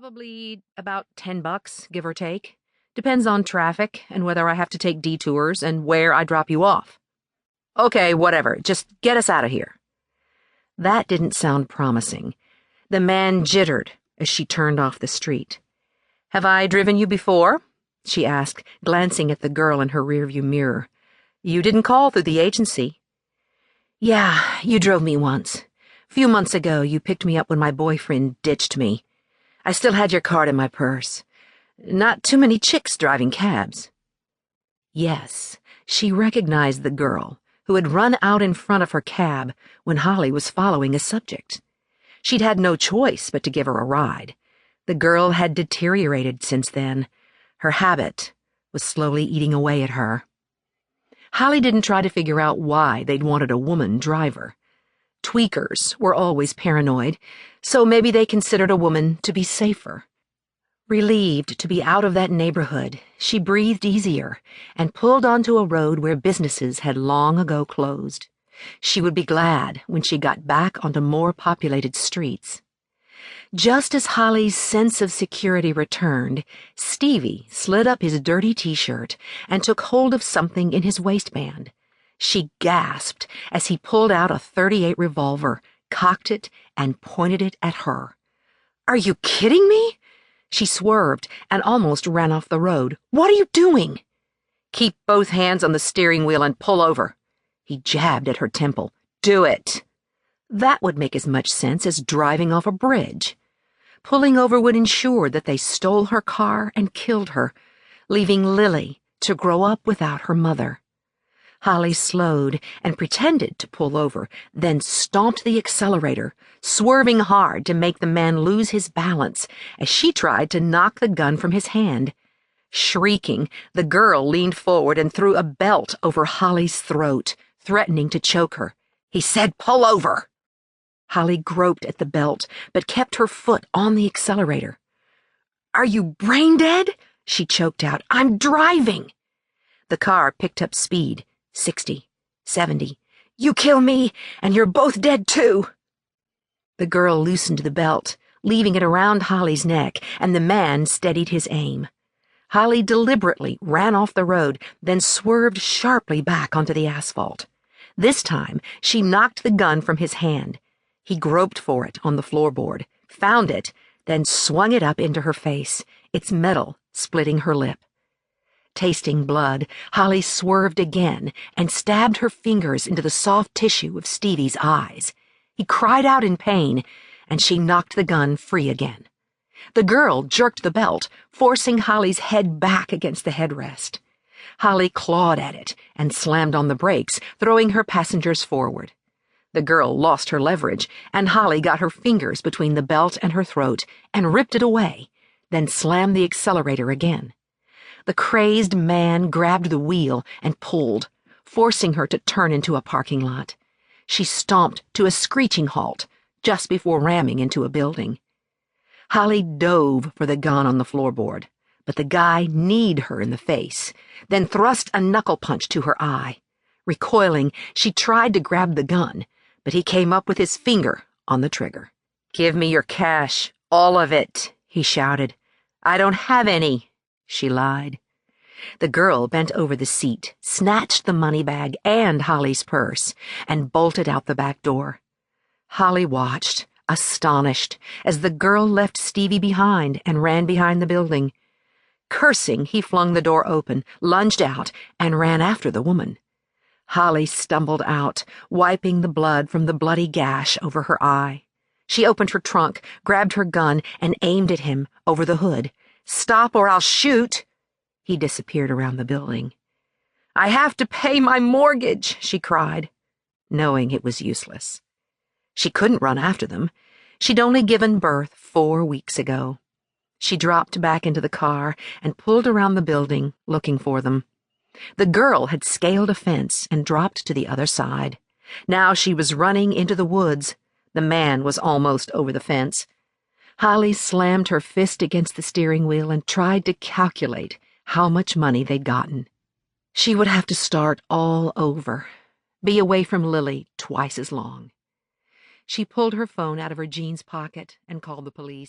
Probably about $10, give or take. Depends on traffic and whether I have to take detours and where I drop you off. Okay, whatever. Just get us out of here. That didn't sound promising. The man jittered as she turned off the street. Have I driven you before? She asked, glancing at the girl in her rearview mirror. You didn't call through the agency. Yeah, you drove me once. A few months ago, you picked me up when my boyfriend ditched me. I still had your card in my purse. Not too many chicks driving cabs. Yes, she recognized the girl who had run out in front of her cab when Holly was following a subject. She'd had no choice but to give her a ride. The girl had deteriorated since then. Her habit was slowly eating away at her. Holly didn't try to figure out why they'd wanted a woman driver. Tweakers were always paranoid, so maybe they considered a woman to be safer. Relieved to be out of that neighborhood, she breathed easier and pulled onto a road where businesses had long ago closed. She would be glad when she got back onto more populated streets. Just as Holly's sense of security returned, Stevie slid up his dirty t-shirt and took hold of something in his waistband. She gasped as he pulled out a .38 revolver, cocked it, and pointed it at her. Are you kidding me? She swerved and almost ran off the road. What are you doing? Keep both hands on the steering wheel and pull over. He jabbed at her temple. Do it. That would make as much sense as driving off a bridge. Pulling over would ensure that they stole her car and killed her, leaving Lily to grow up without her mother. Holly slowed and pretended to pull over, then stomped the accelerator, swerving hard to make the man lose his balance as she tried to knock the gun from his hand. Shrieking, the girl leaned forward and threw a belt over Holly's throat, threatening to choke her. He said, "Pull over!" Holly groped at the belt, but kept her foot on the accelerator. Are you brain dead? She choked out. I'm driving! The car picked up speed. 60, 70. You kill me, and you're both dead too. The girl loosened the belt, leaving it around Holly's neck, and the man steadied his aim. Holly deliberately ran off the road, then swerved sharply back onto the asphalt. This time, she knocked the gun from his hand. He groped for it on the floorboard, found it, then swung it up into her face, its metal splitting her lip. Tasting blood, Holly swerved again and stabbed her fingers into the soft tissue of Stevie's eyes. He cried out in pain, and she knocked the gun free again. The girl jerked the belt, forcing Holly's head back against the headrest. Holly clawed at it and slammed on the brakes, throwing her passengers forward. The girl lost her leverage, and Holly got her fingers between the belt and her throat and ripped it away, then slammed the accelerator again. The crazed man grabbed the wheel and pulled, forcing her to turn into a parking lot. She stomped to a screeching halt just before ramming into a building. Holly dove for the gun on the floorboard, but the guy kneed her in the face, then thrust a knuckle punch to her eye. Recoiling, she tried to grab the gun, but he came up with his finger on the trigger. Give me your cash, all of it, he shouted. I don't have any. She lied. The girl bent over the seat, snatched the money bag and Holly's purse, and bolted out the back door. Holly watched, astonished, as the girl left Stevie behind and ran behind the building. Cursing, he flung the door open, lunged out, and ran after the woman. Holly stumbled out, wiping the blood from the bloody gash over her eye. She opened her trunk, grabbed her gun, and aimed at him over the hood. Stop or I'll shoot! He disappeared around the building. I have to pay my mortgage, she cried, knowing it was useless. She couldn't run after them. She'd only given birth 4 weeks ago. She dropped back into the car and pulled around the building, looking for them. The girl had scaled a fence and dropped to the other side. Now she was running into the woods. The man was almost over the fence. Holly slammed her fist against the steering wheel and tried to calculate how much money they'd gotten. She would have to start all over, be away from Lily twice as long. She pulled her phone out of her jeans pocket and called the police.